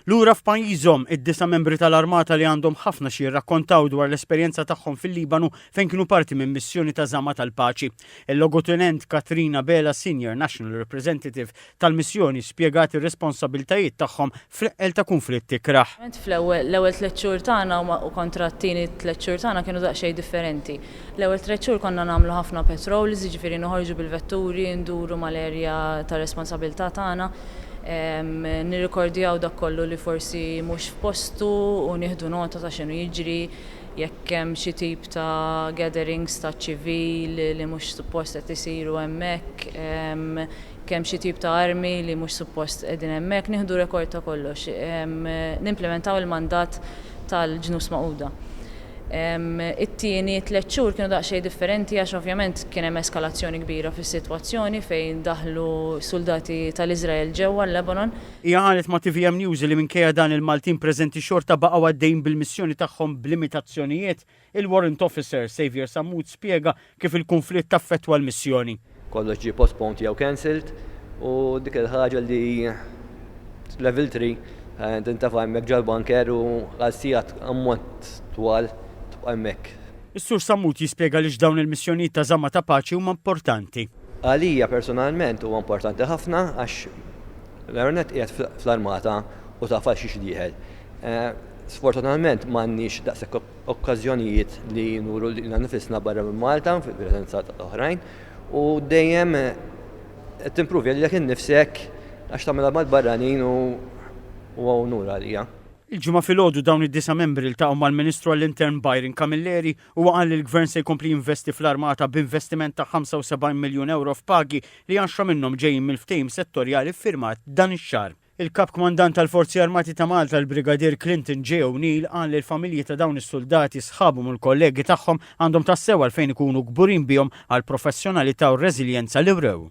Lura f'pajjiżhom id-9 membri tal-Armata li għandhom ħafna xi jirrakkontaw dwar l-esperjenza tagħhom fil-Libanu fejn kienu parti minn missjoni ta' żama tal-paċi. Il-logotenent Katrina Bela, Senior National Representative tal-missjoni, spjegat ir-responsabiltajiet tagħhom fl-eqel ta' konflitti kraħ. L-ewwel 3 xhur tagħna u kontra t-tieni 3 xhur tagħna kienu daqsxejn differenti. L-ewwel 3 xhur konna nagħmlu ħafna patrols, jiġifieri noħorġu bil-vetturi, nduru mal-erja ta' responsabilità tagħna. Nirrikordjaw dak kollu li forsi mhux f'postu u nieħdu nota ta' x'inhu jiġri jekk hemm xi tip ta' gatherings ta' ċivil li mhux suppost qed isiru hemmhekk, kemm xi tip ta' armi li mhux suppost qegħdin hemmhekk, nieħdu rekord ta' kollox. Nimplementaw il-mandat tal-Ġnus Magħquda. It-tieni 3 xhur kienu daqsxejn differenti għax ovvjament kien hemm eskalazzjoni kbira fis-sitwazzjoni fejn daħlu soldati tal-Iżrael ġewwa l-Lebanon. Hija qalet ma' TVM News li minkejja dan il-Maltin preżenti xorta baqgħu għaddejjin bil-missjoni tagħhom b'limitazzjonijiet, il-Warrant Officer Xavier Sammut spjega kif il-konflitt taffettwa l-missjoni. Kollox ġie postponed jew cancelled u dik il-ħaġa li level 3 tintafa' hemmhekk ġal-banker u għal sigħat ammont twal hemmhekk. Is-Sur Sammut jispjega li dawn il-missjonijiet ta' żamma ta' paċi huma importanti. Għalija personalment huwa importanti ħafna għax l-Arnet qiegħed fl-armata u taf għal xi dieħel. Sfortunatament m'għandniex daqshekk okkażjonijiet li nuru lilna nifisna barra minn Malta fil-preżenza ta' oħrajn u dejjem qed timpruvi għalilek innifsek għax tagħmilha mal-barranin u nur għalija. Il-ġimgħa filgħodu dawn id-9 membri ltaqgħu mal-Ministru għall-Intern Byron Camilleri u qal li l-Gvern se jkompli jinvesti fl-Armata b'investiment ta' 75 miljun euro f'pagi li 10 minnhom ġejjin mill-ftehim settorjali ffirmat dan ix-xahar. Il-Kap Kmandant tal-Forzi Armati ta' Malta, l-Brigadier Clinton J. O'Neill, qal li l-familji ta' dawn is-soldati sħabhom u l-kollegi tagħhom għandhom tassew għalfejn ikunu kburin bihom għall professjonalità u r-reżiljenza li wrew.